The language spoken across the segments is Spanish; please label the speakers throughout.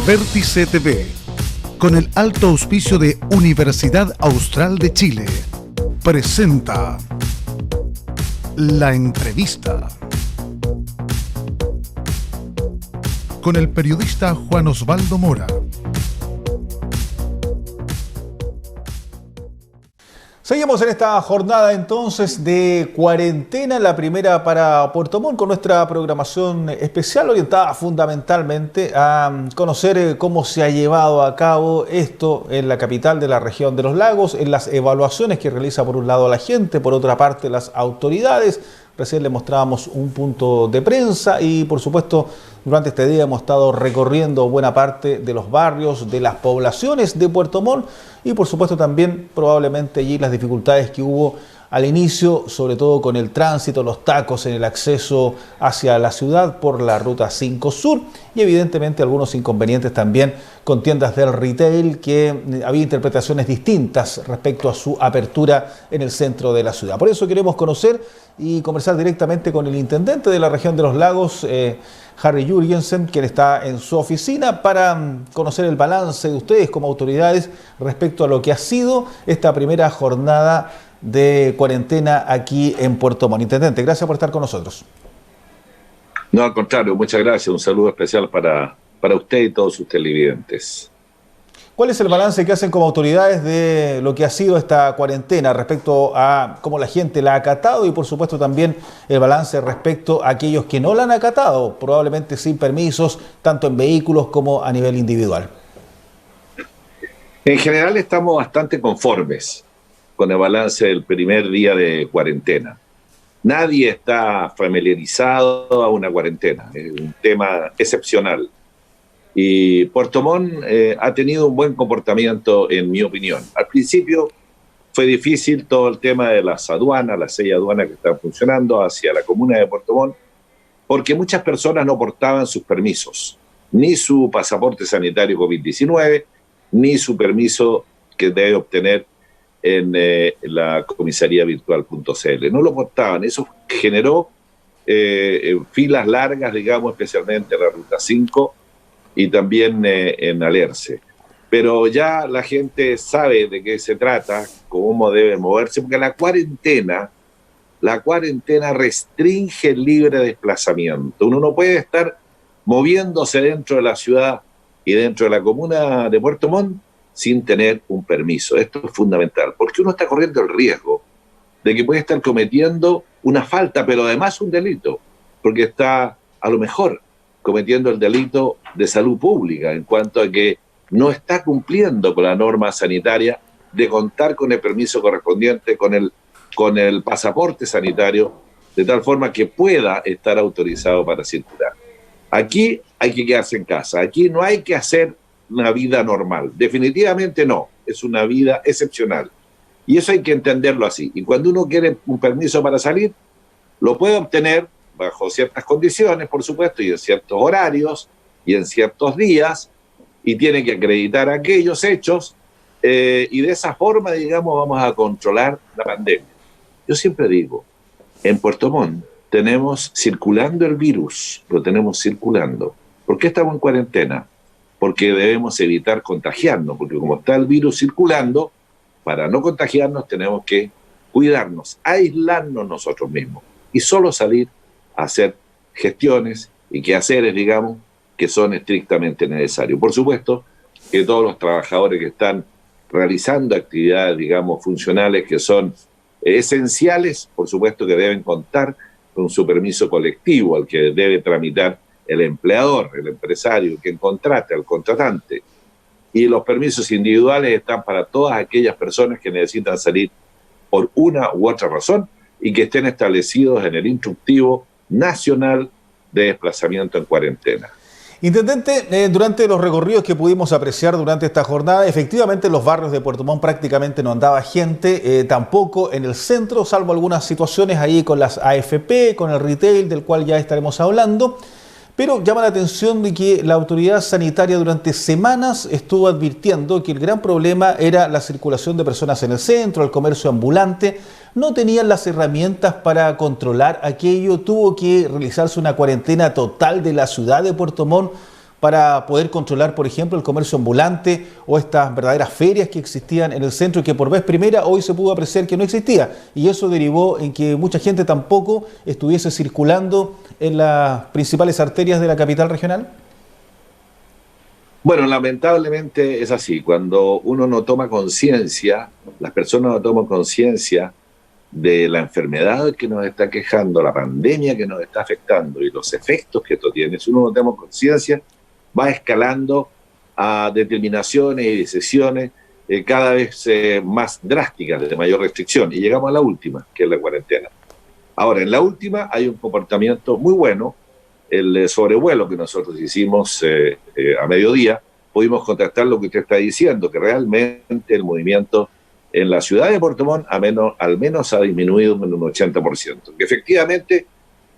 Speaker 1: Vértice TV, con el alto auspicio de Universidad Austral de Chile, presenta La Entrevista con el periodista Juan Osvaldo Mora.
Speaker 2: Seguimos en esta jornada entonces de cuarentena, la primera para Puerto Montt, con nuestra programación especial orientada fundamentalmente a conocer cómo se ha llevado a cabo esto en la capital de la región de los lagos, en las evaluaciones que realiza por un lado la gente, por otra parte las autoridades. Recién le mostrábamos un punto de prensa y por supuesto durante este día hemos estado recorriendo buena parte de los barrios, de las poblaciones de Puerto Montt y por supuesto también probablemente allí las dificultades que hubo al inicio, sobre todo con el tránsito, los tacos en el acceso hacia la ciudad por la Ruta 5 Sur y evidentemente algunos inconvenientes también con tiendas del retail que había interpretaciones distintas respecto a su apertura en el centro de la ciudad. Por eso queremos conocer y conversar directamente con el intendente de la región de los lagos, Harry Jurgensen, quien está en su oficina para conocer el balance de ustedes como autoridades respecto a lo que ha sido esta primera jornada de cuarentena aquí en Puerto Montt. Intendente, gracias por estar con nosotros.
Speaker 3: No, al contrario, muchas gracias. Un saludo especial para usted y todos sus televidentes.
Speaker 2: ¿Cuál es el balance que hacen como autoridades de lo que ha sido esta cuarentena respecto a cómo la gente la ha acatado y por supuesto también el balance respecto a aquellos que no la han acatado, probablemente sin permisos, tanto en vehículos como a nivel individual?
Speaker 3: En general estamos bastante conformes con el balance del primer día de cuarentena. Nadie está familiarizado a una cuarentena, es un tema excepcional. Y Puerto Montt ha tenido un buen comportamiento, en mi opinión. Al principio fue difícil todo el tema de las aduanas, las 6 aduanas que están funcionando hacia la comuna de Puerto Montt, porque muchas personas no portaban sus permisos, ni su pasaporte sanitario COVID-19, ni su permiso que debe obtener en la comisaría virtual.cl. No lo portaban. Eso generó filas largas, digamos, especialmente en la Ruta 5 y también en Alerce. Pero ya la gente sabe de qué se trata, cómo debe moverse, porque la cuarentena restringe el libre desplazamiento. Uno no puede estar moviéndose dentro de la ciudad y dentro de la comuna de Puerto Montt sin tener un permiso. Esto es fundamental, porque uno está corriendo el riesgo de que puede estar cometiendo una falta, pero además un delito, porque está a lo mejor cometiendo el delito de salud pública en cuanto a que no está cumpliendo con la norma sanitaria de contar con el permiso correspondiente, con el pasaporte sanitario, de tal forma que pueda estar autorizado para circular. Aquí hay que quedarse en casa, aquí no hay que hacer una vida normal, definitivamente no, es una vida excepcional. Y eso hay que entenderlo así. Y cuando uno quiere un permiso para salir, lo puede obtener bajo ciertas condiciones, por supuesto, y en ciertos horarios, y en ciertos días, y tiene que acreditar aquellos hechos, y de esa forma, digamos, vamos a controlar la pandemia. Yo siempre digo, en Puerto Montt tenemos circulando el virus, lo tenemos circulando. ¿Por qué estamos en cuarentena? Porque debemos evitar contagiarnos, porque como está el virus circulando, para no contagiarnos tenemos que cuidarnos, aislarnos nosotros mismos y solo salir a hacer gestiones y quehaceres, digamos, que son estrictamente necesarios. Por supuesto que todos los trabajadores que están realizando actividades, digamos, funcionales que son esenciales, por supuesto que deben contar con su permiso colectivo al que debe tramitar el empleador, el empresario, quien contrata, el contratante. Y los permisos individuales están para todas aquellas personas que necesitan salir por una u otra razón y que estén establecidos en el instructivo nacional de desplazamiento en cuarentena.
Speaker 2: Intendente, durante los recorridos que pudimos apreciar durante esta jornada, efectivamente en los barrios de Puerto Montt prácticamente no andaba gente, tampoco en el centro, salvo algunas situaciones ahí con las AFP, con el retail, del cual ya estaremos hablando. Pero llama la atención de que la autoridad sanitaria durante semanas estuvo advirtiendo que el gran problema era la circulación de personas en el centro, el comercio ambulante. No tenían las herramientas para controlar aquello. Tuvo que realizarse una cuarentena total de la ciudad de Puerto Montt para poder controlar, por ejemplo, el comercio ambulante o estas verdaderas ferias que existían en el centro y que por vez primera hoy se pudo apreciar que no existía. Y eso derivó en que mucha gente tampoco estuviese circulando en las principales arterias de la capital regional.
Speaker 3: Bueno, lamentablemente es así. Cuando uno no toma conciencia, las personas no toman conciencia de la enfermedad que nos está quejando, la pandemia que nos está afectando y los efectos que esto tiene, si uno no toma conciencia, va escalando a determinaciones y decisiones cada vez más drásticas, de mayor restricción. Y llegamos a la última, que es la cuarentena. Ahora, en la última hay un comportamiento muy bueno. El sobrevuelo que nosotros hicimos a mediodía, pudimos contrastar lo que usted está diciendo, que realmente el movimiento en la ciudad de Puerto Montt al menos ha disminuido en un 80%. Que efectivamente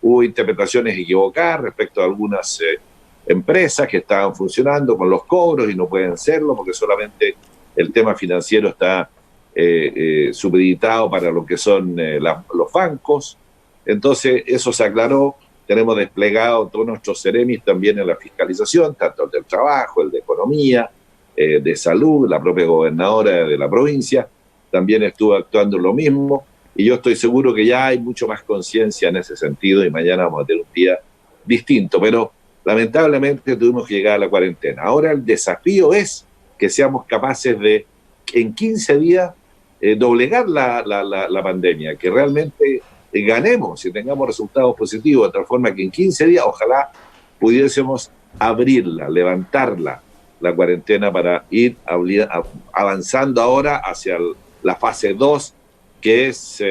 Speaker 3: hubo interpretaciones equivocadas respecto a algunas empresas que estaban funcionando con los cobros y no pueden serlo porque solamente el tema financiero está supeditado para lo que son los bancos. Entonces eso se aclaró. Tenemos desplegado todos nuestros seremis también en la fiscalización, tanto el del trabajo, el de economía, de salud, la propia gobernadora de la provincia también estuvo actuando lo mismo, y yo estoy seguro que ya hay mucho más conciencia en ese sentido y mañana vamos a tener un día distinto, pero lamentablemente tuvimos que llegar a la cuarentena. Ahora el desafío es que seamos capaces de, en 15 días, doblegar la pandemia, que realmente ganemos y tengamos resultados positivos, de tal forma que en 15 días ojalá pudiésemos abrirla, levantarla, la cuarentena, para ir avanzando ahora hacia la fase 2, que es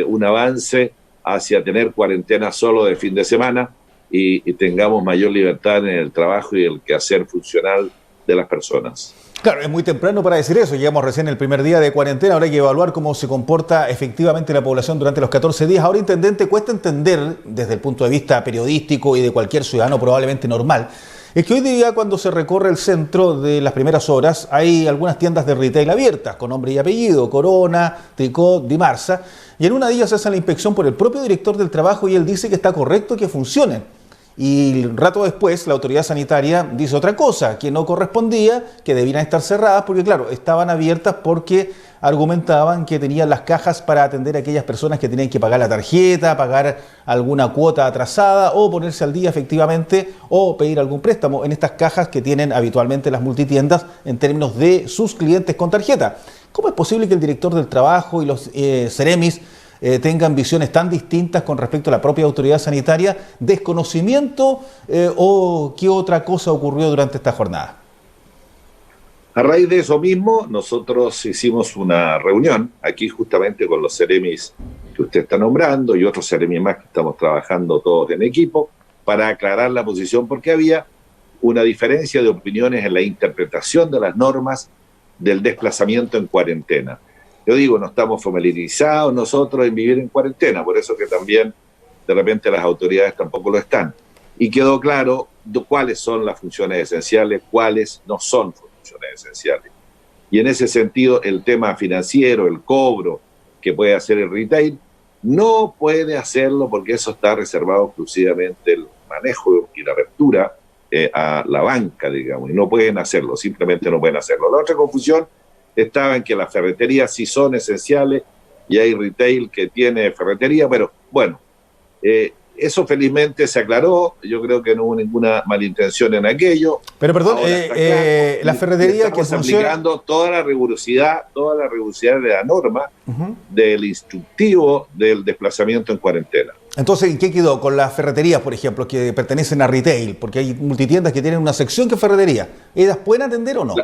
Speaker 3: un avance hacia tener cuarentena solo de fin de semana y tengamos mayor libertad en el trabajo y el quehacer funcional de las personas.
Speaker 2: Claro, es muy temprano para decir eso. Llegamos recién el primer día de cuarentena. Ahora hay que evaluar cómo se comporta efectivamente la población durante los 14 días. Ahora, intendente, cuesta entender desde el punto de vista periodístico y de cualquier ciudadano probablemente normal, es que hoy día, cuando se recorre el centro de las primeras horas, hay algunas tiendas de retail abiertas con nombre y apellido: Corona, Tricot, Dimarsa, y en una de ellas se hace la inspección por el propio director del trabajo y él dice que está correcto que funcionen. Y un rato después la autoridad sanitaria dice otra cosa, que no correspondía, que debían estar cerradas, porque claro, estaban abiertas porque argumentaban que tenían las cajas para atender a aquellas personas que tenían que pagar la tarjeta, pagar alguna cuota atrasada o ponerse al día efectivamente o pedir algún préstamo en estas cajas que tienen habitualmente las multitiendas en términos de sus clientes con tarjeta. ¿Cómo es posible que el director del trabajo y los seremis tengan visiones tan distintas con respecto a la propia autoridad sanitaria? ¿Desconocimiento o qué otra cosa ocurrió durante esta jornada?
Speaker 3: A raíz de eso mismo, nosotros hicimos una reunión aquí justamente con los seremis que usted está nombrando y otros seremis más que estamos trabajando todos en equipo para aclarar la posición, porque había una diferencia de opiniones en la interpretación de las normas del desplazamiento en cuarentena. Yo digo, no estamos familiarizados nosotros en vivir en cuarentena, por eso que también de repente las autoridades tampoco lo están. Y quedó claro cuáles son las funciones esenciales, cuáles no son funciones esenciales. Y en ese sentido, el tema financiero, el cobro que puede hacer el retail, no puede hacerlo porque eso está reservado exclusivamente el manejo y la apertura a la banca, digamos, y no pueden hacerlo, simplemente no pueden hacerlo. La otra confusión estaba en que las ferreterías sí son esenciales y hay retail que tiene ferretería, pero bueno, eso felizmente se aclaró. Yo creo que no hubo ninguna malintención en aquello.
Speaker 2: Pero perdón, la ferretería que funciona,
Speaker 3: aplicando toda la rigurosidad de la norma del instructivo del desplazamiento en cuarentena.
Speaker 2: Entonces, ¿en qué quedó con las ferreterías, por ejemplo, que pertenecen a retail? Porque hay multitiendas que tienen una sección que es ferretería. ¿Ellas pueden atender o no?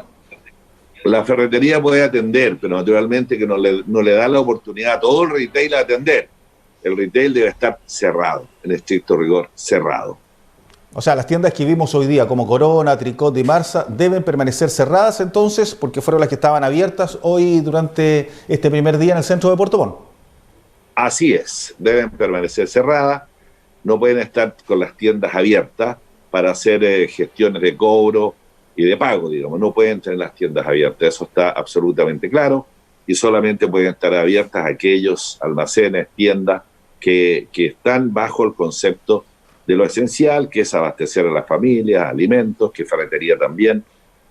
Speaker 3: La ferretería puede atender, pero naturalmente que no le da la oportunidad a todo el retail a atender. El retail debe estar cerrado, en estricto rigor, cerrado.
Speaker 2: O sea, las tiendas que vimos hoy día, como Corona, Tricot, Dimarsa, deben permanecer cerradas entonces, porque fueron las que estaban abiertas hoy durante este primer día en el centro de Puerto Montt.
Speaker 3: Así es, deben permanecer cerradas, no pueden estar con las tiendas abiertas para hacer gestiones de cobro y de pago, digamos, no pueden tener las tiendas abiertas, eso está absolutamente claro, y solamente pueden estar abiertas aquellos almacenes, tiendas que están bajo el concepto de lo esencial, que es abastecer a las familias, alimentos, que ferretería también,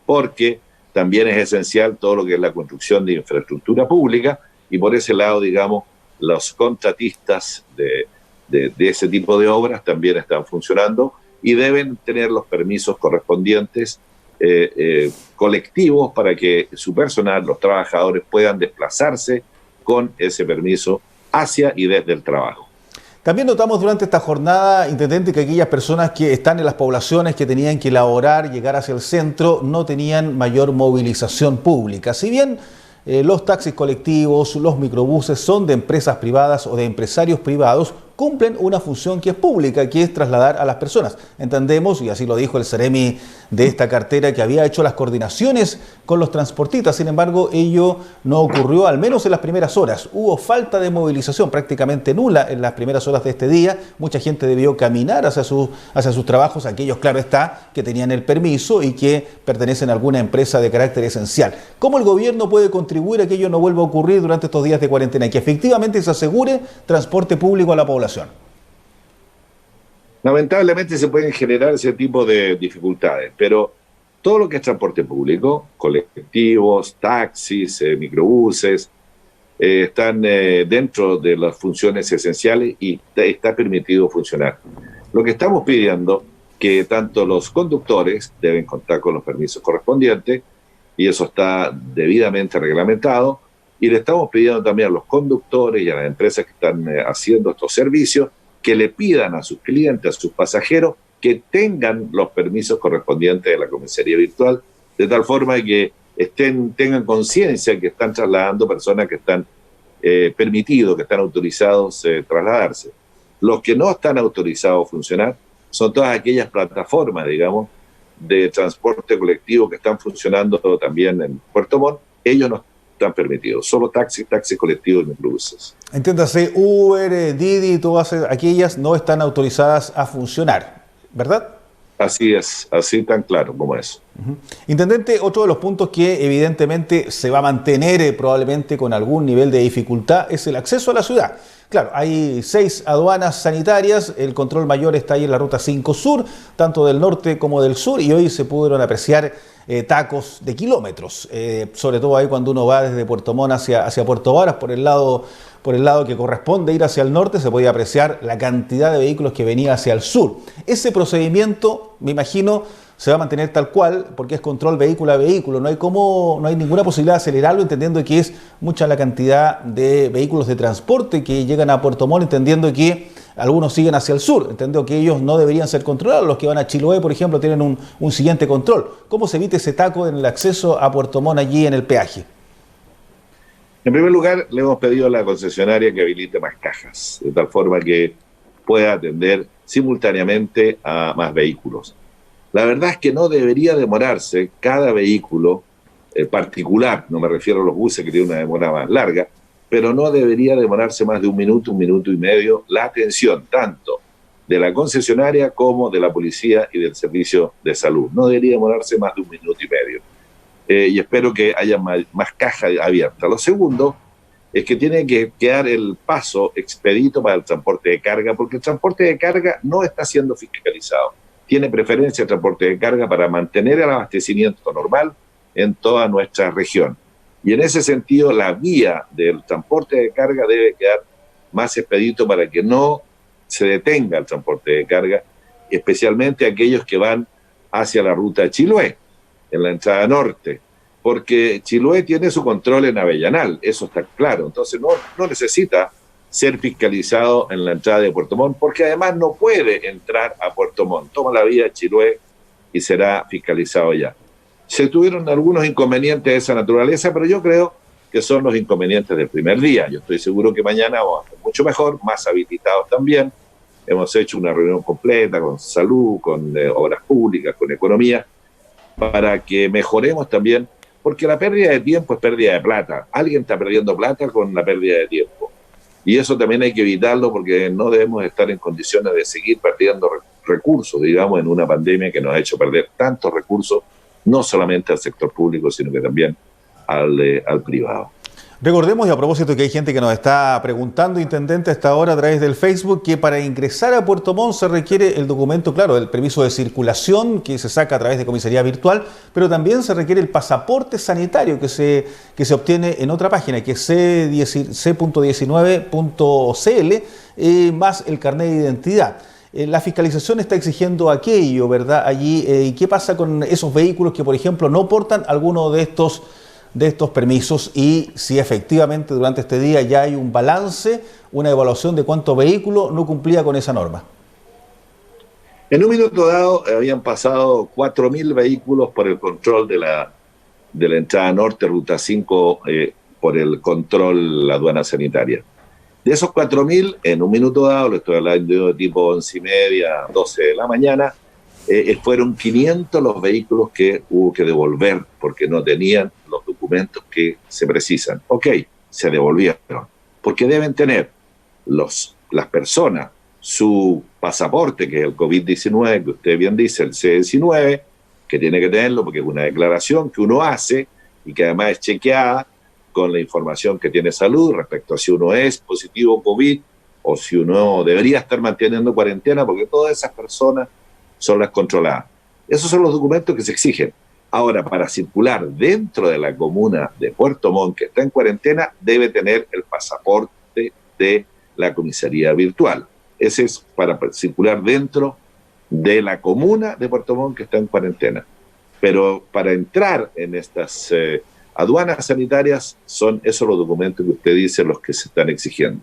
Speaker 3: porque también es esencial todo lo que es la construcción de infraestructura pública, y por ese lado, digamos, los contratistas de ese tipo de obras también están funcionando y deben tener los permisos correspondientes colectivos para que su personal, los trabajadores, puedan desplazarse con ese permiso hacia y desde el trabajo.
Speaker 2: También notamos durante esta jornada, intendente, que aquellas personas que están en las poblaciones que tenían que laborar, llegar hacia el centro, no tenían mayor movilización pública. Si bien los taxis colectivos, los microbuses son de empresas privadas o de empresarios privados, cumplen una función que es pública, que es trasladar a las personas. Entendemos, y así lo dijo el Seremi de esta cartera, que había hecho las coordinaciones con los transportistas. Sin embargo, ello no ocurrió, al menos en las primeras horas. Hubo falta de movilización prácticamente nula en las primeras horas de este día. Mucha gente debió caminar hacia sus trabajos, aquellos, claro está, que tenían el permiso y que pertenecen a alguna empresa de carácter esencial. ¿Cómo el gobierno puede contribuir a que ello no vuelva a ocurrir durante estos días de cuarentena y que efectivamente se asegure transporte público a la población?
Speaker 3: Lamentablemente se pueden generar ese tipo de dificultades, pero todo lo que es transporte público, colectivos, taxis, microbuses, están dentro de las funciones esenciales y está permitido funcionar. Lo que estamos pidiendo que tanto los conductores deben contar con los permisos correspondientes, y eso está debidamente reglamentado, y le estamos pidiendo también a los conductores y a las empresas que están haciendo estos servicios que le pidan a sus clientes, a sus pasajeros, que tengan los permisos correspondientes de la comisaría virtual, de tal forma que tengan conciencia que están trasladando personas que están permitidos, que están autorizados a trasladarse. Los que no están autorizados a funcionar son todas aquellas plataformas, digamos, de transporte colectivo que están funcionando también en Puerto Montt. Ellos no están permitidos, solo taxis colectivos y microbuses.
Speaker 2: Entiéndase, Uber, Didi, todas aquellas no están autorizadas a funcionar, ¿verdad?
Speaker 3: Así es, así tan claro como eso.
Speaker 2: Intendente, otro de los puntos que evidentemente se va a mantener probablemente con algún nivel de dificultad es el acceso a la ciudad. Claro, hay 6 aduanas sanitarias, el control mayor está ahí en la ruta 5 Sur, tanto del norte como del sur, y hoy se pudieron apreciar tacos de kilómetros, sobre todo ahí cuando uno va desde Puerto Montt hacia Puerto Varas, por el lado que corresponde ir hacia el norte, se podía apreciar la cantidad de vehículos que venía hacia el sur. Ese procedimiento, me imagino, se va a mantener tal cual, porque es control vehículo a vehículo. No hay ninguna posibilidad de acelerarlo, entendiendo que es mucha la cantidad de vehículos de transporte que llegan a Puerto Montt, entendiendo que algunos siguen hacia el sur, entendiendo que ellos no deberían ser controlados. Los que van a Chiloé, por ejemplo, tienen un siguiente control. ¿Cómo se evita ese taco en el acceso a Puerto Montt allí en el peaje?
Speaker 3: En primer lugar, le hemos pedido a la concesionaria que habilite más cajas, de tal forma que pueda atender simultáneamente a más vehículos. La verdad es que no debería demorarse cada vehículo particular, no me refiero a los buses que tienen una demora más larga, pero no debería demorarse más de un minuto y medio la atención tanto de la concesionaria como de la policía y del servicio de salud. No debería demorarse más de un minuto y medio. Y espero que haya más cajas abiertas. Lo segundo es que tiene que quedar el paso expedito para el transporte de carga, porque el transporte de carga no está siendo fiscalizado. Tiene preferencia el transporte de carga para mantener el abastecimiento normal en toda nuestra región. Y en ese sentido, la vía del transporte de carga debe quedar más expedito para que no se detenga el transporte de carga, especialmente aquellos que van hacia la ruta de Chiloé, en la entrada norte, porque Chiloé tiene su control en Avellanal, eso está claro. Entonces no necesita ser fiscalizado en la entrada de Puerto Montt, porque además no puede entrar a Puerto Montt. Toma la vía de Chiloé y será fiscalizado ya. Se tuvieron algunos inconvenientes de esa naturaleza, pero yo creo que son los inconvenientes del primer día. Yo estoy seguro que mañana vamos a estar mucho mejor, más habilitados también. Hemos hecho una reunión completa con salud, con obras públicas, con economía, para que mejoremos también, porque la pérdida de tiempo es pérdida de plata. Alguien está perdiendo plata con la pérdida de tiempo. Y eso también hay que evitarlo, porque no debemos estar en condiciones de seguir perdiendo recursos, digamos, en una pandemia que nos ha hecho perder tantos recursos, no solamente al sector público, sino que también al privado.
Speaker 2: Recordemos, y a propósito que hay gente que nos está preguntando, intendente, a esta hora a través del Facebook, que para ingresar a Puerto Montt se requiere el documento, claro, el permiso de circulación que se saca a través de comisaría virtual, pero también se requiere el pasaporte sanitario que se obtiene en otra página, que es c19.cl, más el carnet de identidad. La fiscalización está exigiendo aquello, ¿verdad? Allí, ¿y qué pasa con esos vehículos que, por ejemplo, no portan alguno de estos permisos, y si efectivamente durante este día ya hay un balance, una evaluación de cuántos vehículos no cumplía con esa norma?
Speaker 3: En un minuto dado habían pasado 4.000 vehículos por el control de la entrada norte, ruta 5, por el control, la aduana sanitaria. De esos 4.000, en un minuto dado, le estoy hablando de tipo 11:30, 12 de la mañana, fueron 500 los vehículos que hubo que devolver porque no tenían los documentos que se precisan. Ok, se devolvieron, porque deben tener las personas su pasaporte, que es el COVID-19, que usted bien dice, el C19, que tiene que tenerlo porque es una declaración que uno hace y que además es chequeada con la información que tiene salud respecto a si uno es positivo COVID o si uno debería estar manteniendo cuarentena, porque todas esas personas son las controladas. Esos son los documentos que se exigen. Ahora, para circular dentro de la comuna de Puerto Montt, que está en cuarentena, debe tener el pasaporte de la comisaría virtual. Ese es para circular dentro de la comuna de Puerto Montt, que está en cuarentena. Pero para entrar en estas aduanas sanitarias, son esos los documentos que usted dice los que se están exigiendo.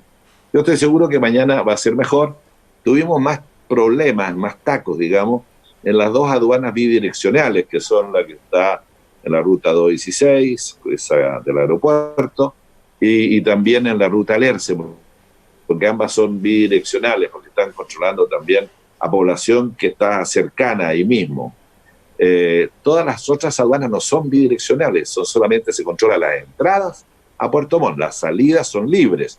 Speaker 3: Yo estoy seguro que mañana va a ser mejor. Tuvimos más problemas, más tacos, digamos, en las dos aduanas bidireccionales, que son la que está en la ruta 216, esa del aeropuerto, y también en la ruta Alerce, porque ambas son bidireccionales, porque están controlando también a población que está cercana ahí mismo. Todas las otras aduanas no son bidireccionales, solamente se controlan las entradas a Puerto Montt, las salidas son libres.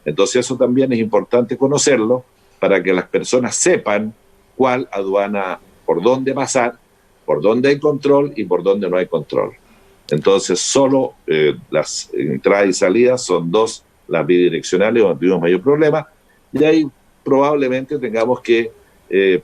Speaker 3: Entonces eso también es importante conocerlo, para que las personas sepan cuál aduana, por dónde pasar, por dónde hay control y por dónde no hay control. Entonces, solo las entradas y salidas son dos, las bidireccionales, donde tuvimos mayor problema, y ahí probablemente tengamos que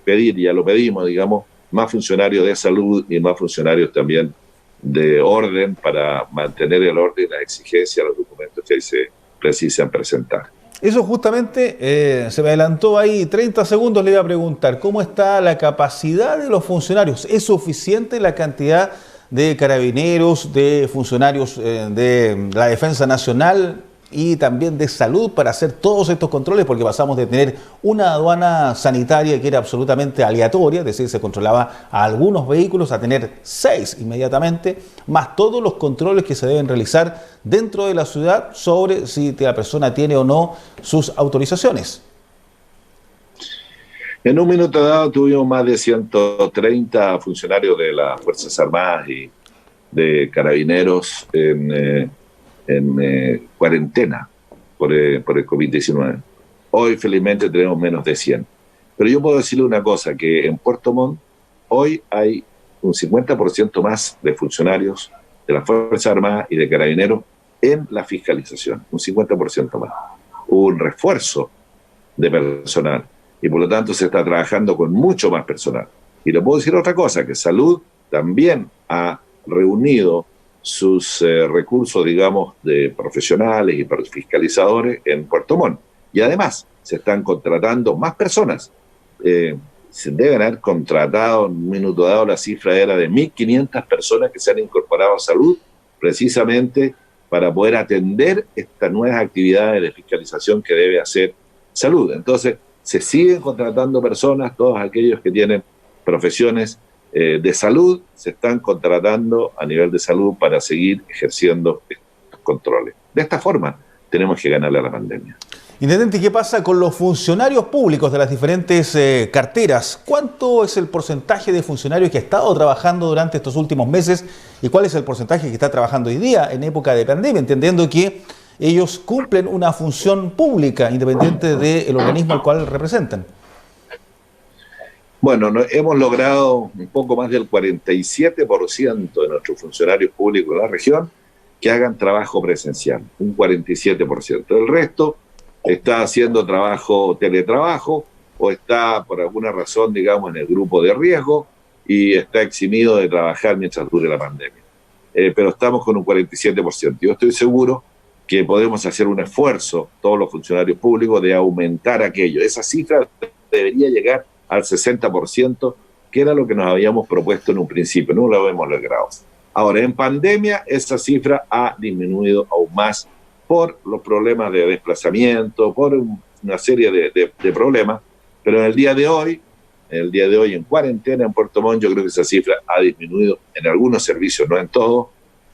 Speaker 3: pedir, ya lo pedimos, digamos, más funcionarios de salud y más funcionarios también de orden para mantener el orden y las exigencias, los documentos que ahí se precisan presentar.
Speaker 2: Eso justamente se me adelantó ahí 30 segundos, le iba a preguntar, ¿cómo está la capacidad de los funcionarios? ¿Es suficiente la cantidad de carabineros, de funcionarios de la Defensa Nacional y también de salud para hacer todos estos controles? Porque pasamos de tener una aduana sanitaria que era absolutamente aleatoria, es decir, se controlaba a algunos vehículos, a tener 6 inmediatamente, más todos los controles que se deben realizar dentro de la ciudad sobre si la persona tiene o no sus autorizaciones.
Speaker 3: En un minuto dado tuvimos más de 130 funcionarios de las Fuerzas Armadas y de Carabineros en cuarentena por el COVID-19. Hoy felizmente tenemos menos de 100. Pero yo puedo decirle una cosa, que en Puerto Montt hoy hay un 50% más de funcionarios de las Fuerzas Armadas y de Carabineros en la fiscalización, un 50% más. Hubo un refuerzo de personal y por lo tanto se está trabajando con mucho más personal. Y le puedo decir otra cosa, que Salud también ha reunido sus recursos, digamos, de profesionales y fiscalizadores en Puerto Montt. Y además se están contratando más personas. Se deben haber contratado, en un minuto dado la cifra era de 1.500 personas que se han incorporado a Salud precisamente para poder atender estas nuevas actividades de fiscalización que debe hacer Salud. Entonces, se siguen contratando personas, todos aquellos que tienen profesiones de salud, se están contratando a nivel de salud para seguir ejerciendo estos controles. De esta forma, tenemos que ganarle a la pandemia.
Speaker 2: Intendente, ¿qué pasa con los funcionarios públicos de las diferentes carteras? ¿Cuánto es el porcentaje de funcionarios que ha estado trabajando durante estos últimos meses y cuál es el porcentaje que está trabajando hoy día en época de pandemia, entendiendo que ellos cumplen una función pública independiente del organismo al cual representan?
Speaker 3: Bueno, hemos logrado un poco más del 47% de nuestros funcionarios públicos de la región que hagan trabajo presencial, un 47%. El resto está haciendo teletrabajo, o está por alguna razón, digamos, en el grupo de riesgo y está eximido de trabajar mientras dure la pandemia. Pero estamos con un 47%. Yo estoy seguro que podemos hacer un esfuerzo, todos los funcionarios públicos, de aumentar aquello. Esa cifra debería llegar al 60%, que era lo que nos habíamos propuesto en un principio. No lo hemos logrado. Ahora, en pandemia, esa cifra ha disminuido aún más por los problemas de desplazamiento, por una serie de problemas, pero en el día de hoy en cuarentena en Puerto Montt, yo creo que esa cifra ha disminuido en algunos servicios, no en todos.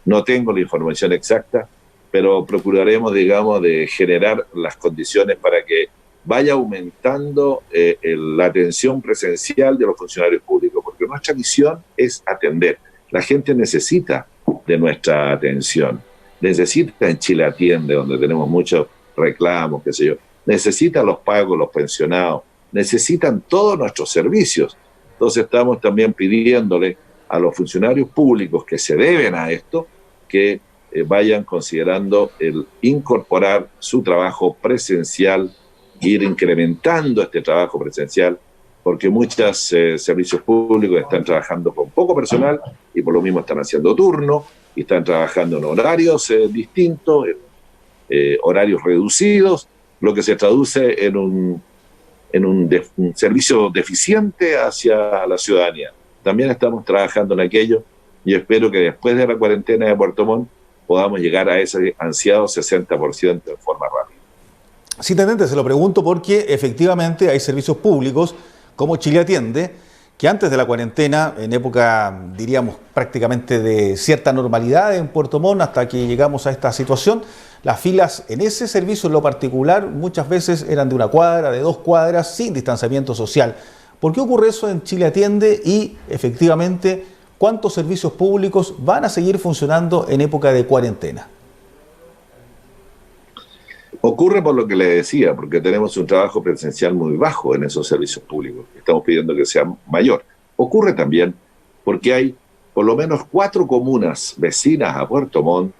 Speaker 3: No tengo la información exacta, pero procuraremos, digamos, de generar las condiciones para que vaya aumentando la atención presencial de los funcionarios públicos, porque nuestra misión es atender. La gente necesita de nuestra atención, necesita en Chile Atiende, donde tenemos muchos reclamos, qué sé yo, necesita los pagos, los pensionados, necesitan todos nuestros servicios. Entonces estamos también pidiéndole a los funcionarios públicos que se deben a esto, que vayan considerando el incorporar su trabajo presencial, ir incrementando este trabajo presencial, porque muchos servicios públicos están trabajando con poco personal y por lo mismo están haciendo turno y están trabajando en horarios distintos, horarios reducidos, lo que se traduce en un servicio deficiente hacia la ciudadanía. También estamos trabajando en aquello y espero que después de la cuarentena de Puerto Montt podamos llegar a ese ansiado 60% en forma rápida.
Speaker 2: Sí, intendente, se lo pregunto porque efectivamente hay servicios públicos como Chile Atiende, que antes de la cuarentena, en época, diríamos, prácticamente de cierta normalidad en Puerto Montt, hasta que llegamos a esta situación, las filas en ese servicio en lo particular muchas veces eran de 1 cuadra, de 2 cuadras, sin distanciamiento social. ¿Por qué ocurre eso en Chile Atiende? Y efectivamente, ¿cuántos servicios públicos van a seguir funcionando en época de cuarentena?
Speaker 3: Ocurre por lo que le decía, porque tenemos un trabajo presencial muy bajo en esos servicios públicos. Estamos pidiendo que sea mayor. Ocurre también porque hay por lo menos 4 comunas vecinas a Puerto Montt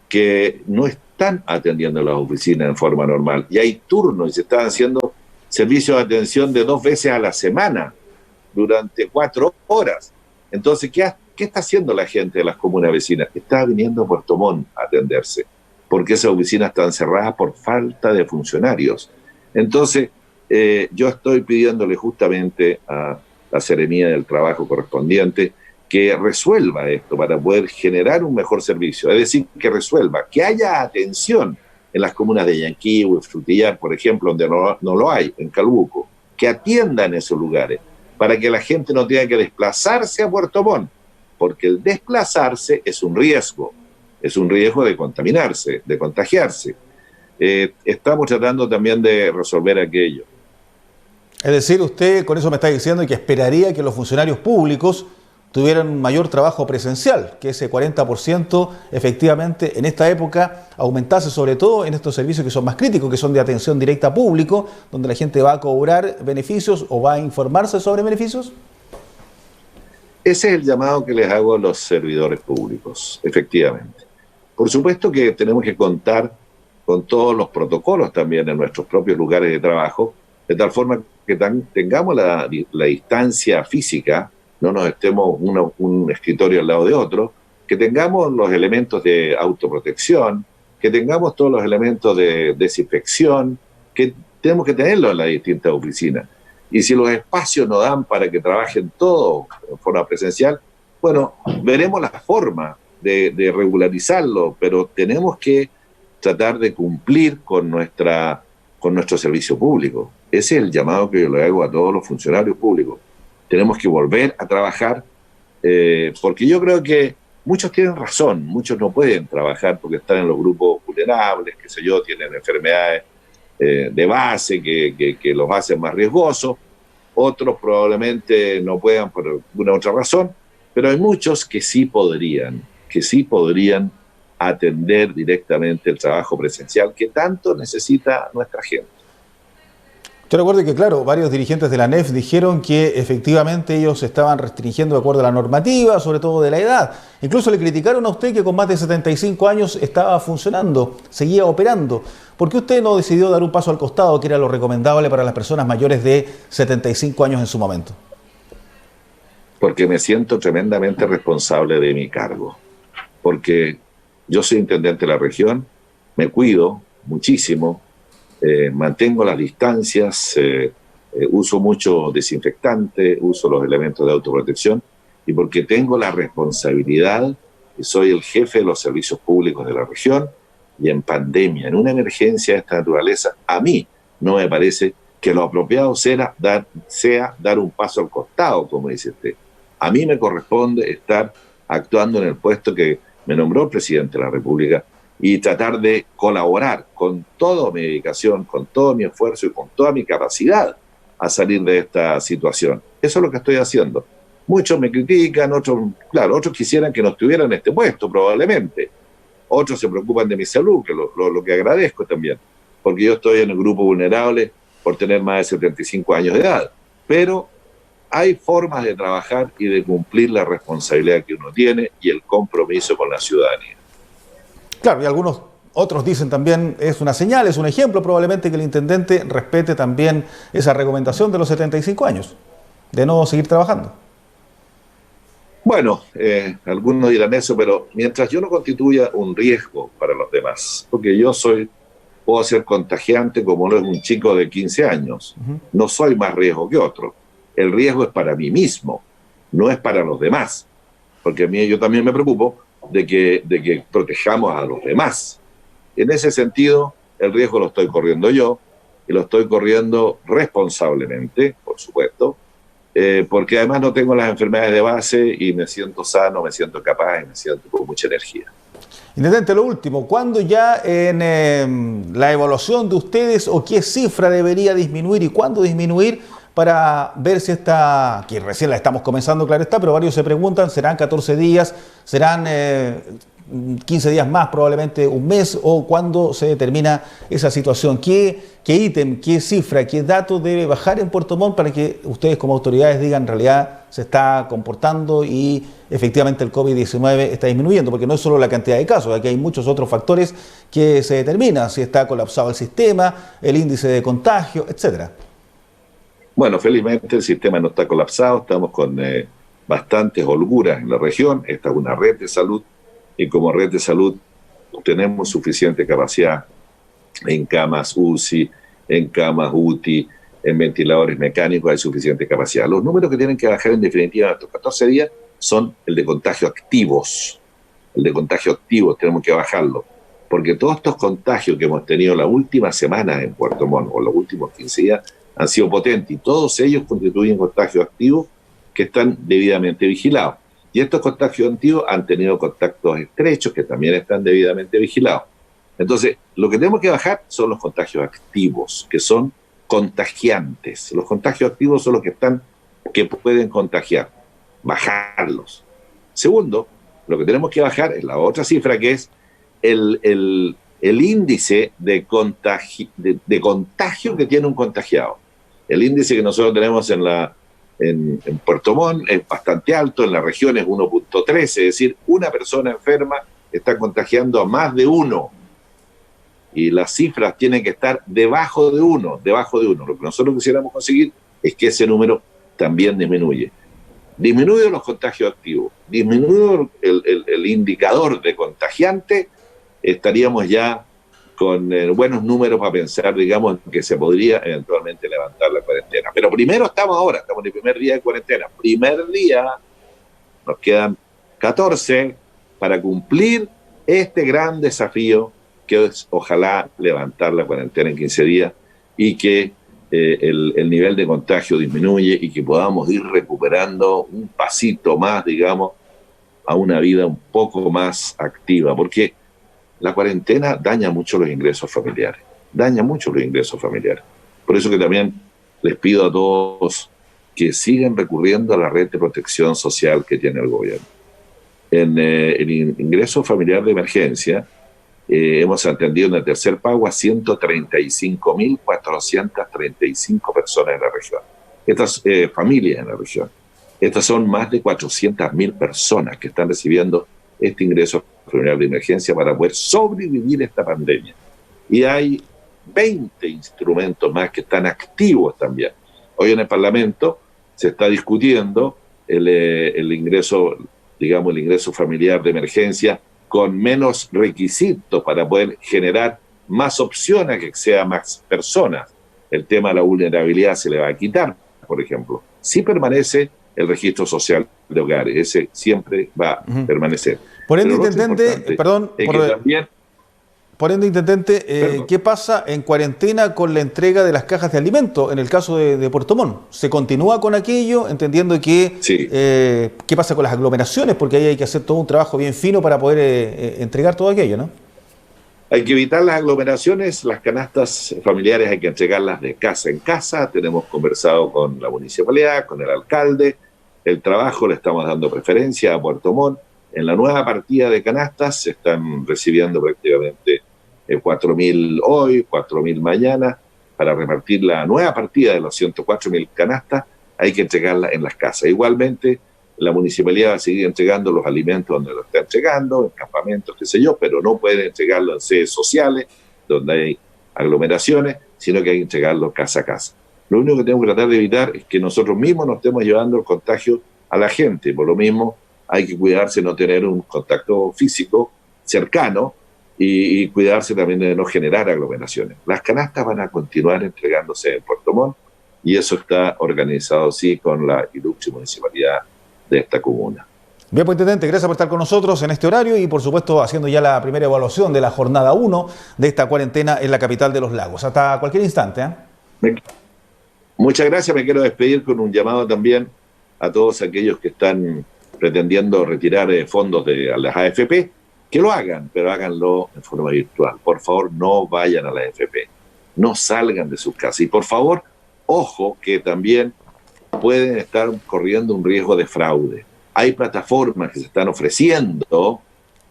Speaker 3: que no están atendiendo las oficinas en forma normal. Y hay turnos y se están haciendo servicios de atención de 2 veces a la semana durante 4 horas. Entonces, ¿qué está haciendo la gente de las comunas vecinas? Está viniendo a Puerto Montt a atenderse, porque esas oficinas están cerradas por falta de funcionarios. Entonces, yo estoy pidiéndole justamente a la Seremía del Trabajo correspondiente que resuelva esto para poder generar un mejor servicio. Es decir, que resuelva, que haya atención en las comunas de Yanquihue, Frutillar, por ejemplo, donde no lo hay, en Calbuco, que atiendan esos lugares, para que la gente no tenga que desplazarse a Puerto Montt, porque el desplazarse es un riesgo de contaminarse, de contagiarse. Estamos tratando también de resolver aquello.
Speaker 2: Es decir, usted con eso me está diciendo que esperaría que los funcionarios públicos tuvieran un mayor trabajo presencial, que ese 40% efectivamente en esta época aumentase, sobre todo en estos servicios que son más críticos, que son de atención directa a público, donde la gente va a cobrar beneficios o va a informarse sobre beneficios.
Speaker 3: Ese es el llamado que les hago a los servidores públicos, efectivamente. Por supuesto que tenemos que contar con todos los protocolos también en nuestros propios lugares de trabajo, de tal forma que tengamos la distancia física, no nos estemos un escritorio al lado de otro, que tengamos los elementos de autoprotección, que tengamos todos los elementos de desinfección, que tenemos que tenerlos en las distintas oficinas. Y si los espacios no dan para que trabajen todos en forma presencial, bueno, veremos la forma de regularizarlo, pero tenemos que tratar de cumplir con nuestro servicio público. Ese es el llamado que yo le hago a todos los funcionarios públicos. Tenemos que volver a trabajar, porque yo creo que muchos tienen razón, muchos no pueden trabajar porque están en los grupos vulnerables, qué sé yo, tienen enfermedades de base que los hacen más riesgosos, otros probablemente no puedan por alguna otra razón, pero hay muchos que sí podrían atender directamente el trabajo presencial que tanto necesita nuestra gente.
Speaker 2: Yo recuerdo que, claro, varios dirigentes de la ANEF dijeron que efectivamente ellos se estaban restringiendo de acuerdo a la normativa, sobre todo de la edad. Incluso le criticaron a usted que con más de 75 años estaba funcionando, seguía operando. ¿Por qué usted no decidió dar un paso al costado, que era lo recomendable para las personas mayores de 75 años en su momento?
Speaker 3: Porque me siento tremendamente responsable de mi cargo. Porque yo soy intendente de la región, me cuido muchísimo, mantengo las distancias, uso mucho desinfectante, uso los elementos de autoprotección, y porque tengo la responsabilidad, y soy el jefe de los servicios públicos de la región, y en pandemia, en una emergencia de esta naturaleza, a mí no me parece que lo apropiado sea dar un paso al costado, como dice usted. A mí me corresponde estar actuando en el puesto que me nombró el presidente de la República, y tratar de colaborar con toda mi dedicación, con todo mi esfuerzo y con toda mi capacidad a salir de esta situación. Eso es lo que estoy haciendo. Muchos me critican, otros quisieran que no estuviera en este puesto, probablemente. Otros se preocupan de mi salud, que lo que agradezco también, porque yo estoy en el grupo vulnerable por tener más de 75 años de edad. Pero hay formas de trabajar y de cumplir la responsabilidad que uno tiene y el compromiso con la ciudadanía.
Speaker 2: Claro, y algunos otros dicen también es una señal, es un ejemplo probablemente que el intendente respete también esa recomendación de los 75 años, de no seguir trabajando.
Speaker 3: Bueno, algunos dirán eso, pero mientras yo no constituya un riesgo para los demás, porque puedo ser contagiante como lo es un chico de 15 años, no soy más riesgo que otro. El riesgo es para mí mismo, no es para los demás, porque a mí yo también me preocupo de que protejamos a los demás. En ese sentido, el riesgo lo estoy corriendo yo, y lo estoy corriendo responsablemente, por supuesto, porque además no tengo las enfermedades de base y me siento sano, me siento capaz y me siento con mucha energía.
Speaker 2: Intendente, lo último, ¿cuándo ya en la evaluación de ustedes o qué cifra debería disminuir y cuándo disminuir para ver si esta, que recién la estamos comenzando, claro está, pero varios se preguntan, ¿serán 14 días, serán 15 días más, probablemente un mes, o cuándo se determina esa situación? ¿Qué ítem, qué cifra, qué dato debe bajar en Puerto Montt para que ustedes como autoridades digan en realidad se está comportando y efectivamente el COVID-19 está disminuyendo? Porque no es solo la cantidad de casos, aquí hay muchos otros factores que se determinan, si está colapsado el sistema, el índice de contagio, etcétera.
Speaker 3: Bueno, felizmente el sistema no está colapsado, estamos con bastantes holguras en la región. Esta es una red de salud, y como red de salud tenemos suficiente capacidad en camas UCI, en camas UTI, en ventiladores mecánicos, hay suficiente capacidad. Los números que tienen que bajar en definitiva en estos 14 días son el de contagios activos. El de contagios activos tenemos que bajarlo, porque todos estos contagios que hemos tenido la última semana en Puerto Montt, o los últimos 15 días, han sido potentes, y todos ellos constituyen contagios activos que están debidamente vigilados. Y estos contagios activos han tenido contactos estrechos que también están debidamente vigilados. Entonces, lo que tenemos que bajar son los contagios activos, que son contagiantes. Los contagios activos son los que pueden contagiar. Bajarlos. Segundo, lo que tenemos que bajar es la otra cifra, que es el índice de contagio que tiene un contagiado. El índice que nosotros tenemos en Puerto Montt es bastante alto, en la región es 1.13, es decir, una persona enferma está contagiando a más de uno. Y las cifras tienen que estar debajo de uno. Lo que nosotros quisiéramos conseguir es que ese número también disminuye. Disminuye los contagios activos, disminuye el indicador de contagiante, estaríamos ya con buenos números para pensar, digamos, que se podría eventualmente levantar la cuarentena. Pero primero estamos en el primer día de cuarentena. Primer día, nos quedan 14 para cumplir este gran desafío que es, ojalá, levantar la cuarentena en 15 días y que el nivel de contagio disminuye y que podamos ir recuperando un pasito más, digamos, a una vida un poco más activa, porque la cuarentena daña mucho los ingresos familiares, Por eso que también les pido a todos que sigan recurriendo a la red de protección social que tiene el gobierno. En el ingreso familiar de emergencia hemos atendido en el tercer pago a 135.435 personas en la región. Estas familias en la región. Estas son más de 400.000 personas que están recibiendo este ingreso familiar de emergencia para poder sobrevivir esta pandemia. Y hay 20 instrumentos más que están activos también. Hoy en el Parlamento se está discutiendo el ingreso, digamos, el ingreso familiar de emergencia con menos requisitos para poder generar más opciones a que sea más personas. El tema de la vulnerabilidad se le va a quitar, por ejemplo. Sí permanece el registro social de hogares, ese siempre va a permanecer.
Speaker 2: Por ende, intendente, perdón,
Speaker 3: Perdón.
Speaker 2: ¿Qué pasa en cuarentena con la entrega de las cajas de alimentos en el caso de Puerto Montt? ¿Se continúa con aquello, entendiendo que
Speaker 3: sí.
Speaker 2: qué pasa con las aglomeraciones? Porque ahí hay que hacer todo un trabajo bien fino para poder entregar todo aquello, ¿no?
Speaker 3: Hay que evitar las aglomeraciones, las canastas familiares hay que entregarlas de casa en casa. Tenemos conversado con la municipalidad, con el alcalde. El trabajo le estamos dando preferencia a Puerto Montt. En la nueva partida de canastas se están recibiendo prácticamente 4.000 hoy, 4.000 mañana. Para repartir la nueva partida de los 104.000 canastas hay que entregarla en las casas. Igualmente, la municipalidad va a seguir entregando los alimentos donde lo está entregando, en campamentos, qué sé yo, pero no puede entregarlo en sedes sociales, donde hay aglomeraciones, sino que hay que entregarlo casa a casa. Lo único que tenemos que tratar de evitar es que nosotros mismos nos estemos llevando el contagio a la gente. Por lo mismo, hay que cuidarse de no tener un contacto físico cercano y cuidarse también de no generar aglomeraciones. Las canastas van a continuar entregándose en Puerto Montt y eso está organizado, sí, con la Iluche Municipalidad de esta comuna.
Speaker 2: Bien, pues, intendente, gracias por estar con nosotros en este horario y, por supuesto, haciendo ya la primera evaluación de la jornada 1 de esta cuarentena en la capital de los lagos. Hasta cualquier instante, ¿eh?
Speaker 3: Muchas gracias. Me quiero despedir con un llamado también a todos aquellos que están pretendiendo retirar fondos de las AFP, que lo hagan, pero háganlo en forma virtual. Por favor, no vayan a la AFP, no salgan de sus casas. Y por favor, ojo que también pueden estar corriendo un riesgo de fraude. Hay plataformas que se están ofreciendo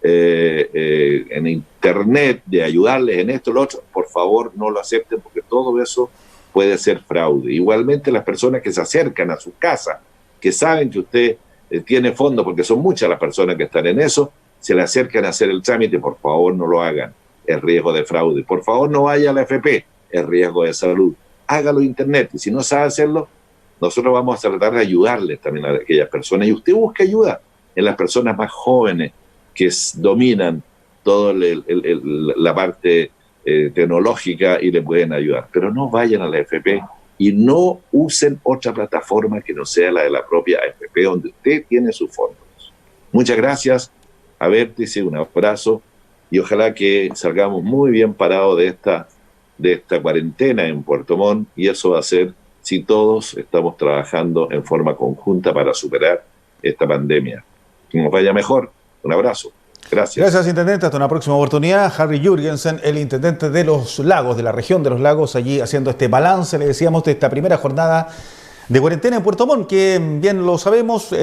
Speaker 3: en internet de ayudarles en esto, lo otro. Por favor, no lo acepten porque todo eso puede ser fraude. Igualmente, las personas que se acercan a su casa, que saben que usted tiene fondos, porque son muchas las personas que están en eso, se le acercan a hacer el trámite, por favor no lo hagan, es riesgo de fraude. Por favor no vaya a la AFP, es riesgo de salud. Hágalo en internet y si no sabe hacerlo, nosotros vamos a tratar de ayudarles también a aquellas personas. Y usted busca ayuda en las personas más jóvenes que dominan toda la parte tecnológica y le pueden ayudar. Pero no vayan a la AFP y no usen otra plataforma que no sea la de la propia AFP donde usted tiene sus fondos. Muchas gracias, a vértice, un abrazo y ojalá que salgamos muy bien parados de esta cuarentena en Puerto Montt y eso va a ser si todos estamos trabajando en forma conjunta para superar esta pandemia. Que nos vaya mejor. Un abrazo. Gracias.
Speaker 2: Gracias, intendente. Hasta una próxima oportunidad. Harry Jürgensen, el intendente de los lagos, de la región de los lagos, allí haciendo este balance, le decíamos, de esta primera jornada de cuarentena en Puerto Montt, que bien lo sabemos,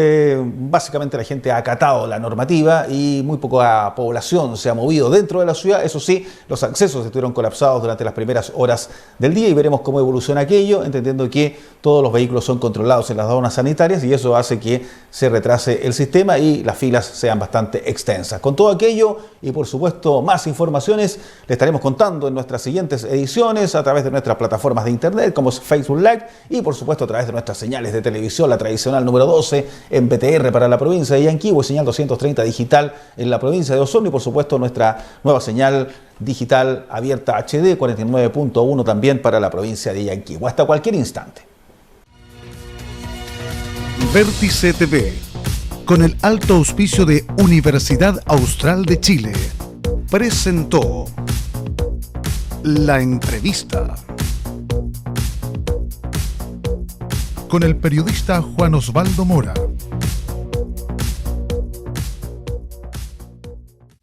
Speaker 2: básicamente la gente ha acatado la normativa y muy poca población se ha movido dentro de la ciudad. Eso sí, los accesos estuvieron colapsados durante las primeras horas del día y veremos cómo evoluciona aquello, entendiendo que todos los vehículos son controlados en las zonas sanitarias y eso hace que se retrase el sistema y las filas sean bastante extensas. Con todo aquello y por supuesto más informaciones le estaremos contando en nuestras siguientes ediciones a través de nuestras plataformas de internet como Facebook Live y por supuesto a través de nuestras señales de televisión, la tradicional número 12 en BTR para la provincia de Yanquihue, señal 230 digital en la provincia de Osorno y por supuesto nuestra nueva señal digital abierta HD 49.1 también para la provincia de Yanquihue. Hasta cualquier instante.
Speaker 1: Vértice TV, con el alto auspicio de Universidad Austral de Chile, presentó La Entrevista con el periodista Juan Osvaldo Mora.